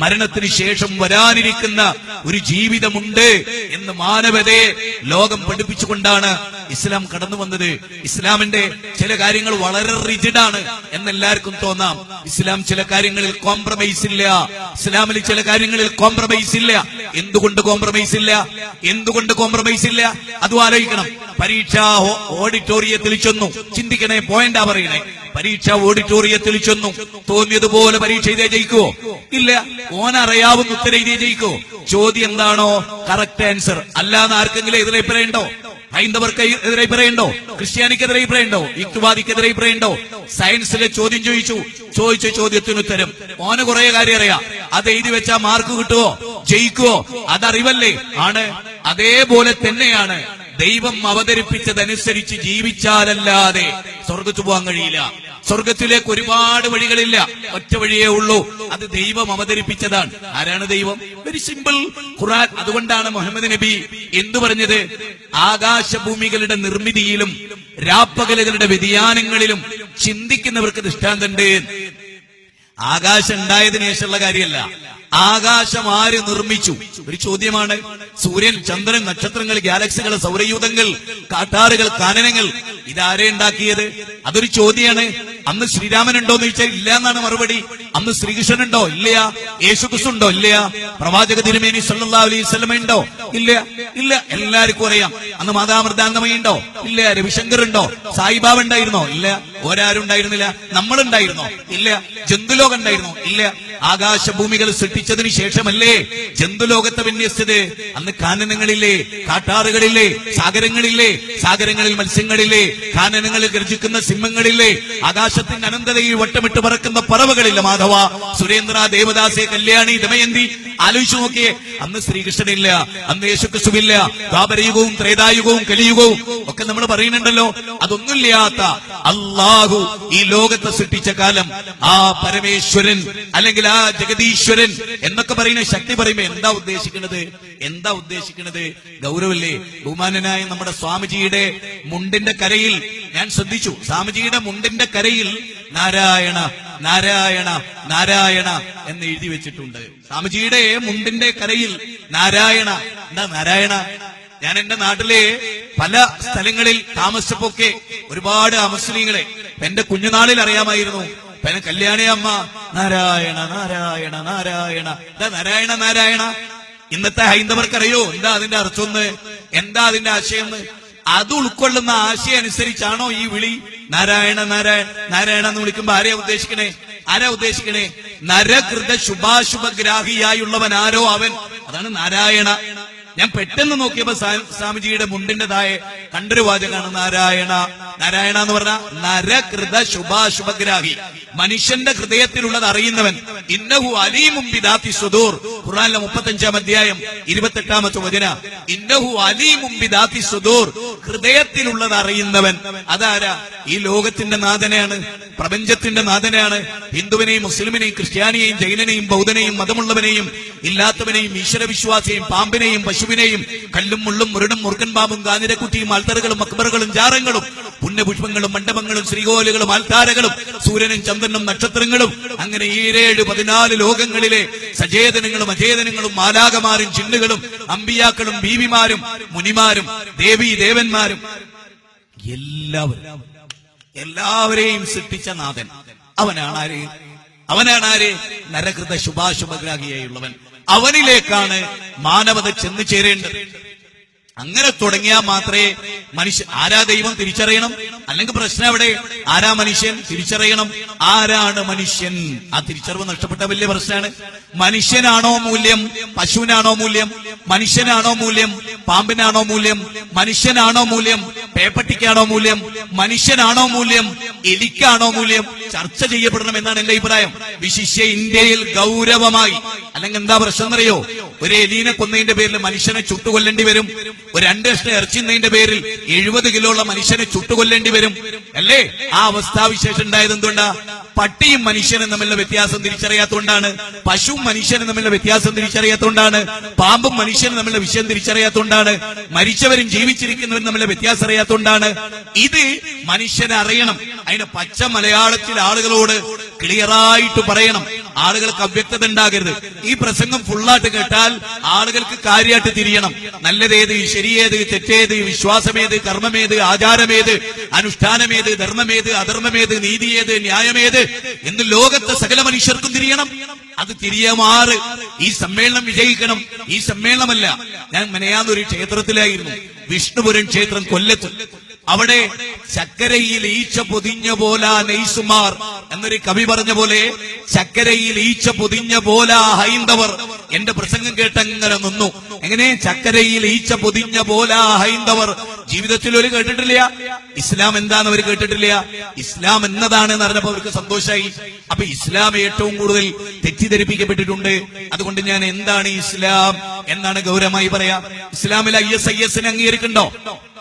മരണത്തിന് ശേഷം വരാനിരിക്കുന്ന ഒരു ജീവിതമുണ്ട് എന്ന് മാനവതയെ ലോകം പഠിപ്പിച്ചുകൊണ്ടാണ് ഇസ്ലാം കടന്നു വന്നത്. ഇസ്ലാമിന്റെ ചില കാര്യങ്ങൾ വളരെ റിജിഡാണ് എന്നെല്ലാവർക്കും തോന്നാം. ഇസ്ലാം ചില കാര്യങ്ങളിൽ കോംപ്രമൈസ് ഇല്ല. ഇസ്ലാമിൽ ചില കാര്യങ്ങളിൽ കോംപ്രമൈസ് ഇല്ല. എന്തുകൊണ്ട് കോംപ്രമൈസ് ഇല്ല? എന്തുകൊണ്ട് കോംപ്രമൈസ് ഇല്ല? അതും ആലോചിക്കണം. പരീക്ഷാ ഓഡിറ്റോറിയത്തിൽ ചെന്നു, ചിന്തിക്കണേ, പോയിന്റാ പറയണേ. പരീക്ഷാ ഓഡിറ്റോറിയത്തിൽ ചെന്നു, തോന്നിയതുപോലെ പരീക്ഷ എഴുതിയ ജയിക്കുവോ? ഇല്ല. ഓനറിയാവുന്ന ഉത്തരം എഴുതിയ ജയിക്കുവോ? ചോദ്യം എന്താണോ കറക്റ്റ് ആൻസർ. അല്ലാന്ന് ആർക്കെങ്കിലും എതിരഭിപ്രായമുണ്ടോ? ഹൈന്ദവർക്ക് എതിരഭിപ്രായമുണ്ടോ? ക്രിസ്ത്യാനിക്കെതിരെ അഭിപ്രായമുണ്ടോ? യുക്തിവാദിക്കെതിരെ അഭിപ്രായമുണ്ടോ? സയൻസിലെ ചോദ്യം ചോദിച്ച ചോദ്യത്തിന് ഉത്തരം ഓന് കുറെ കാര്യം അറിയാം. അത് എഴുതി വെച്ചാൽ മാർക്ക് കിട്ടുവോ? ജയിക്കുവോ? അതറിവല്ലേ? ആണ്. അതേപോലെ തന്നെയാണ് ദൈവം അവതരിപ്പിച്ചതനുസരിച്ച് ജീവിച്ചാലല്ലാതെ സ്വർഗത്ത് പോകാൻ കഴിയില്ല. സ്വർഗത്തിലേക്ക് ഒരുപാട് വഴികളില്ല, ഒറ്റ വഴിയേ ഉള്ളൂ. അത് ദൈവം അവതരിപ്പിച്ചതാണ്. ആരാണ് ദൈവം? വെരി സിമ്പിൾ, ഖുർആൻ. അതുകൊണ്ടാണ് മുഹമ്മദ് നബി എന്തു പറഞ്ഞത്? ആകാശഭൂമികളുടെ നിർമ്മിതിയിലും രാപ്പകലുകളുടെ വ്യതിയാനങ്ങളിലും ചിന്തിക്കുന്നവർക്ക് ദൃഷ്ടാന്തമുണ്ട്. ആകാശം ഉണ്ടായതിനു ശേഷമുള്ള കാര്യമല്ല. ആകാശം ആര് നിർമ്മിച്ചു? ഒരു ചോദ്യമാണ്. സൂര്യൻ, ചന്ദ്രൻ, നക്ഷത്രങ്ങൾ, ഗാലക്സികൾ, സൗരയൂഥങ്ങൾ, കാട്ടാറുകൾ, കാനനങ്ങൾ, ഇതാരെ ഉണ്ടാക്കിയത്? അതൊരു ചോദ്യമാണ്. അന്ന് ശ്രീരാമൻ ഉണ്ടോ എന്ന് ചോദിച്ചാൽ ഇല്ല എന്നാണ് മറുപടി. അന്ന് ശ്രീകൃഷ്ണൻ ഉണ്ടോ? ഇല്ല. യേശുക്രിസ്തു ഉണ്ടോ? ഇല്ല. പ്രവാചക തിരുമേനി സല്ലല്ലാഹു അലൈഹി വസല്ലം ഉണ്ടോ? ഇല്ല. ഇല്ല. എല്ലാവർക്കും അറിയാം. അന്ന് മാതാമൃതാനന്ദമയി ഉണ്ടോ? ഇല്ല. രവിശങ്കർ ഉണ്ടോ? സായിബാബ ഉണ്ടായിരുന്നോ? ഇല്ല. ഒരാരും ഉണ്ടായിരുന്നില്ല. നമ്മളുണ്ടായിരുന്നോ? ഇല്ല. ജന്തുലോകം ഉണ്ടായിരുന്നോ? ഇല്ല. ആകാശഭൂമികൾ സൃഷ്ടിച്ചതിന് ശേഷമല്ലേ ജന്തുലോകത്തെ വിന്യസിച്ചത്. അന്ന് കാനനങ്ങളില്ലേ? കാട്ടാറുകളില്ലേ? സാഗരങ്ങളില്ലേ? സാഗരങ്ങളിൽ മത്സ്യങ്ങളില്ലേ? കാനനങ്ങളിൽ ഗർജിക്കുന്ന സിംഹങ്ങളില്ലേ? ആകാശത്തിന്റെ അനന്തതയിൽ വട്ടമിട്ട് പറക്കുന്ന പറവകളില്ല? മാധവ, സുരേന്ദ്ര, ദേവദാസെ, കല്യാണി, ദമയന്തി. ആലോചിച്ചു നോക്കിയേ. അന്ന് ശ്രീകൃഷ്ണനില്ല, അന്ന് യേശുക്രിസ്തുവില്ല. ദ്വാപരയുഗവും ത്രേതായുഗവും കലിയുഗവും ഒക്കെ നമ്മൾ പറയുന്നുണ്ടല്ലോ. അതൊന്നുമില്ലാത്ത അല്ലാഹു ഈ ലോകത്തെ സൃഷ്ടിച്ച കാലം, ആ പരമേശ്വരൻ അല്ലെങ്കിൽ ആ ജഗദീശ്വരൻ എന്നൊക്കെ പറയുന്ന ശക്തി പറയുമ്പോ എന്താ ഉദ്ദേശിക്കുന്നത്? എന്താ ഉദ്ദേശിക്കുന്നത്? ഗൗരവല്ലേ? ബഹുമാനനായ നമ്മുടെ സ്വാമിജിയുടെ മുണ്ടിന്റെ കരയിൽ ഞാൻ ശ്രദ്ധിച്ചു. സ്വാമിജിയുടെ മുണ്ടിന്റെ കരയിൽ നാരായണ നാരായണ നാരായണ എന്ന് എഴുതി വെച്ചിട്ടുണ്ട്. സ്വാമിജിയുടെ മുണ്ടിന്റെ കരയിൽ നാരായണ. എന്താ നാരായണ? ഞാൻ എന്റെ നാട്ടിലെ പല സ്ഥലങ്ങളിൽ താമസിച്ചപ്പോക്കെ ഒരുപാട് അമുസ്ലിങ്ങളെ എന്റെ കുഞ്ഞുനാളിൽ അറിയാമായിരുന്നു. കല്യാണി അമ്മ നാരായണ നാരായണ നാരായണ. എന്താ നാരായണ നാരായണ? ഇന്നത്തെ ഹൈന്ദവർക്കറിയോ എന്താ അതിന്റെ അർത്ഥം? എന്താ അതിന്റെ ആശയം? അത് ഉൾക്കൊള്ളുന്ന ആശയം അനുസരിച്ചാണോ ഈ വിളി? നാരായണ നാരായണ നാരായണ എന്ന് വിളിക്കുമ്പോ ആരെയാ ഉദ്ദേശിക്കണേ? ആരാ ഉദ്ദേശിക്കണേ? നരകൃത ശുഭാശുഭഗ്രാഹിയായുള്ളവൻ ആരോ അവൻ. അതാണ് നാരായണ. ഞാൻ പെട്ടെന്ന് നോക്കിയപ്പോ സ്വാമിജിയുടെ മുണ്ടിന്റെ താഴെ കണ്ടൊരു വാചകമാണ് നാരായണ. നാരായണ എന്ന് പറഞ്ഞ നരകൃത ശുഭാശുഭഗ്രാഹി, മനുഷ്യന്റെ ഹൃദയത്തിലുള്ളത് അറിയുന്നവൻ. ഇന്നഹു അലീമും ബിദാത്തി സുദൂർ. ഖുർആനിലെ 35-ാം അധ്യായം 28-ാമത്തെ വചന. ഇന്നഹു അലീമും ബിദാത്തി സുദൂർ. ഹൃദയത്തിലുള്ളത് അറിയുന്നവൻ. അതാരാ? ഈ ലോകത്തിന്റെ നാഥനെയാണ്, പ്രപഞ്ചത്തിന്റെ നാഥനെയാണ്. ഹിന്ദുവിനെയും മുസ്ലിമിനെയും ക്രിസ്ത്യാനിയെയും ജൈനനെയും ബൗദ്ധനെയും മതമുള്ളവനെയും ഇല്ലാത്തവനെയും ഈശ്വരവിശ്വാസിയെയും പാമ്പിനെയും പശുവിനെയും കല്ലും മുള്ളും മുരടും മുറുക്കൻ പാമ്പും ഗാനിരക്കുറ്റിയും ആൽത്തറുകളും അക്ബറുകളും ജാറങ്ങളും പുണ്യപുഷ്പങ്ങളും മണ്ഡപങ്ങളും ശ്രീകോലുകളും ആൽത്താരകളും സൂര്യനും ചന്ദ്രനും നക്ഷത്രങ്ങളും അങ്ങനെ 14 ലോകങ്ങളിലെ സചേതനങ്ങളും അചേതനങ്ങളും മാലാകമാരും ജിന്നുകളും അമ്പിയാക്കളും ബീവിമാരും മുനിമാരും ദേവീ ദേവന്മാരും എല്ലാവരെയും സൃഷ്ടിച്ച നാഥൻ അവനാണ്. ആര്? നരകൃത ശുഭാശുഭഗ്രാഹിയായുള്ളവൻ. അവനിലേക്കാണ് മാനവത ചെന്നു ചേരേണ്ടത്. അങ്ങനെ തുടങ്ങിയാൽ മാത്രമേ മനുഷ്യൻ ആരാ ദൈവം തിരിച്ചറിയണം. അല്ലെങ്കിൽ പ്രശ്നം എവിടെ? ആരാ മനുഷ്യൻ തിരിച്ചറിയണം. ആരാണ് മനുഷ്യൻ? ആ തിരിച്ചറിവ് നഷ്ടപ്പെട്ട വലിയ പ്രശ്നമാണ്. മനുഷ്യനാണോ മൂല്യം? പശുവിനാണോ മൂല്യം? മനുഷ്യനാണോ മൂല്യം? പാമ്പിനാണോ മൂല്യം? മനുഷ്യനാണോ മൂല്യം? പേപ്പട്ടിക്കാണോ മൂല്യം? മനുഷ്യനാണോ മൂല്യം? എലിക്കാണോ മൂല്യം? ചർച്ച ചെയ്യപ്പെടണം എന്നാണ് എന്റെ അഭിപ്രായം. വിശിഷ്യ ഇന്ത്യയിൽ ഗൗരവമായി. അല്ലെങ്കിൽ എന്താ പ്രശ്നം എന്നറിയോ? ഒരു എലീനെ കൊന്നതിന്റെ പേരിൽ മനുഷ്യനെ ചുട്ടുകൊല്ലേണ്ടി വരും. ഒരു 2 കഷ്ണം ഇറച്ചിന്നതിന്റെ പേരിൽ 70 കിലോ ഉള്ള മനുഷ്യനെ ചുട്ടുകൊല്ലേണ്ടി വരും. അല്ലേ? ആ അവസ്ഥാവിശേഷം ഉണ്ടായത് എന്തുകൊണ്ടാ? പട്ടിയും മനുഷ്യനും തമ്മിലുള്ള വ്യത്യാസം തിരിച്ചറിയാത്തതുകൊണ്ടാണ്. പശുവും മനുഷ്യനും തമ്മിലുള്ള വ്യത്യാസം തിരിച്ചറിയാത്തതുകൊണ്ടാണ്. പാമ്പും മനുഷ്യനും തമ്മിലുള്ള വിഷയം തിരിച്ചറിയാത്തതുകൊണ്ടാണ്. മരിച്ചവരും ജീവിച്ചിരിക്കുന്നവരും തമ്മിലുള്ള വ്യത്യാസം അറിയാത്തതുകൊണ്ടാണ്. ഇത് മനുഷ്യനെ അറിയണം. അതിന് പച്ച മലയാളത്തിൽ ആളുകളോട് ക്ലിയറായിട്ട് പറയണം. ആളുകൾക്ക് അവ്യക്തത ഉണ്ടാകരുത്. ഈ പ്രസംഗം ഫുള്ളായിട്ട് കേട്ടാൽ ആളുകൾക്ക് കാര്യമായിട്ട് തിരിയണം. നല്ലതേത്, ശരിയേത്, തെറ്റേത്, വിശ്വാസമേത്, കർമ്മമേത്, ആചാരമേത്, അനുഷ്ഠാനമേത്, ധർമ്മമേത്, അധർമ്മമേത്, നീതിയേത്, ന്യായമേത് എന്ന് ലോകത്തെ സകല മനുഷ്യർക്കും തിരിയണം. അത് തിരിയമാറ് ഈ സമ്മേളനം വിജയിക്കണം. ഈ സമ്മേളനമല്ല, ഞാൻ മെനയാന്നൊരു ക്ഷേത്രത്തിലായിരുന്നു, വിഷ്ണുപുരം ക്ഷേത്രം കൊല്ലത്ത്. അവിടെ ചക്കരയിൽ ഈച്ച പൊതിഞ്ഞ പോല നെയ്സുമാർ എന്നൊരു കവി പറഞ്ഞ പോലെ ചക്കരയിൽ ഈച്ച പൊതിഞ്ഞ പോല ഹൈന്ദവർ എന്റെ പ്രസംഗം കേട്ടങ്ങനെ നിന്നു. എങ്ങനെ? ചക്കരയിൽ ഈച്ച പൊതിഞ്ഞ പോല ഹൈന്ദവർ. ജീവിതത്തിൽ ഒരു കേട്ടിട്ടില്ല ഇസ്ലാം എന്താന്ന് അവർ കേട്ടിട്ടില്ല. ഇസ്ലാം എന്നതാണെന്ന് അറിഞ്ഞപ്പോ അവർക്ക് സന്തോഷമായി. അപ്പൊ ഇസ്ലാം ഏറ്റവും കൂടുതൽ തെറ്റിദ്ധരിപ്പിക്കപ്പെട്ടിട്ടുണ്ട്. അതുകൊണ്ട് ഞാൻ എന്താണ് ഇസ്ലാം എന്നാണ് ഗൗരവമായി പറയാം. ഇസ്ലാമിൽ ISIS അംഗീകരിക്കുന്നുണ്ടോ?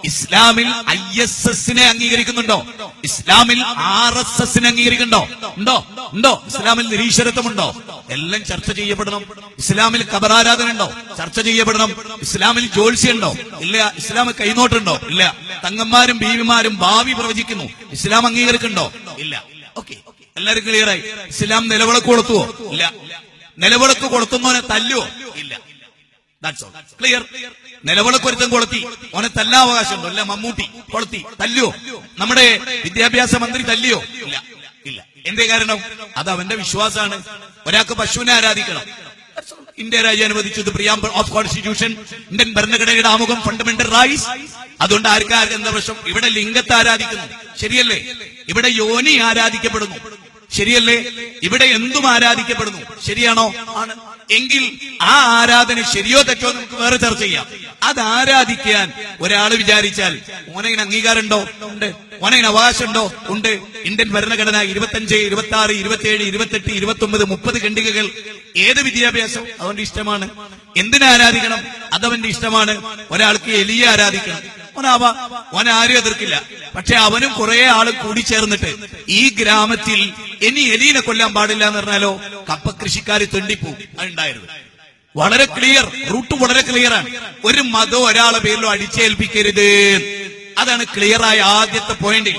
ഇസ്ലാമിൽ ISS അംഗീകരിക്കുന്നുണ്ടോ? ഇസ്ലാമിൽ RSS അംഗീകരിക്കുന്നുണ്ടോ? ഉണ്ടോ? ഇസ്ലാമിൽ നിരീശ്വരത്വമുണ്ടോ? എല്ലാം ചർച്ച ചെയ്യപ്പെടണം. ഇസ്ലാമിൽ ഖബറാരാധന ഉണ്ടോ? ചർച്ച ചെയ്യപ്പെടണം. ഇസ്ലാമിൽ ജ്യോത്സ്യമുണ്ടോ? ഇല്ല. ഇസ്ലാമിൽ കൈനോട്ടുണ്ടോ? ഇല്ല. തങ്ങന്മാരും ബീവിമാരും ഭാവി പ്രവചിക്കുന്നു. ഇസ്ലാം അംഗീകരിക്കുന്നുണ്ടോ? ഇല്ല. ഓക്കെ, എല്ലാവരും ക്ലിയറായി. ഇസ്ലാം നിലവിളക്ക് കൊളുത്തുവോ? ഇല്ല. നിലവിളക്ക് കൊളുത്തുന്നവനെ തല്ലുവോ? ഇല്ല. That's all. ക്ലിയർ. നിലവിളക്ക് ഒരുത്തം കൊളുത്തി, ഓനെ തല്ലാൻ അവകാശമുണ്ടോ? ഇല്ല. മമ്മൂട്ടി കൊളുത്തി, തല്ലുവോ? നമ്മുടെ വിദ്യാഭ്യാസ മന്ത്രി തല്ലിയോ? ഇല്ല. എന്തേ കാരണം? അത് അവന്റെ വിശ്വാസമാണ്. ഒരാൾക്ക് പശുവിനെ ആരാധിക്കണം. ഇന്ത്യ രാജ്യം അനുവദിച്ചത് പ്രിയാമ്പിൾ ഓഫ് കോൺസ്റ്റിറ്റ്യൂഷൻ, ഇന്ത്യൻ ഭരണഘടനയുടെ ആമുഖം, ഫണ്ടമെന്റൽ റൈറ്റ്സ്. അതുകൊണ്ട് ആർക്കാർക്ക് എന്താ പ്രശ്നം? ഇവിടെ ലിംഗത്തെ ആരാധിക്കുന്നു, ശരിയല്ലേ? ഇവിടെ യോനി ആരാധിക്കപ്പെടുന്നു, ശരിയല്ലേ? ഇവിടെ എന്തും ആരാധിക്കപ്പെടുന്നു, ശരിയാണോ? ആണ്. എങ്കിൽ ആ ആരാധന ശരിയോ തെറ്റോ നമുക്ക് വേറെ ചർച്ച ചെയ്യാം. അത് ആരാധിക്കാൻ ഒരാൾ വിചാരിച്ചാൽ ഓനതിന് അംഗീകാരം ഉണ്ടോ? ഉണ്ട്. ഓനതിന് അവകാശമുണ്ടോ? ഉണ്ട്. ഇന്ത്യൻ ഭരണഘടന 25, 26, 27, 28, 29, 30 ഖണ്ഡികകൾ. ഏത് വിദ്യാഭ്യാസം അതുകൊണ്ട് ഇഷ്ടമാണ്. എന്തിനെ ആരാധിക്കണം? അതവന്റെ ഇഷ്ടമാണ്. ഒരാൾക്ക് എലിയെ ആരാധിക്കണം, ഓൻ ആരും എതിർക്കില്ല. പക്ഷെ അവനും കുറെ ആള് കൂടി ചേർന്നിട്ട് ഈ ഗ്രാമത്തിൽ ഇനി എലീനെ കൊല്ലാൻ പാടില്ല എന്ന് പറഞ്ഞാലോ കപ്പ കൃഷിക്കാർ തെണ്ടിപ്പോവും. അതുണ്ടായിരുന്നു. വളരെ ക്ലിയർ, റൂട്ട് വളരെ ക്ലിയർ ആണ്. ഒരു മതം ഒരാളെ പേരിലോ അടിച്ചേൽപ്പിക്കരുത്. അതാണ് ക്ലിയറായ ആദ്യത്തെ പോയിന്റ്.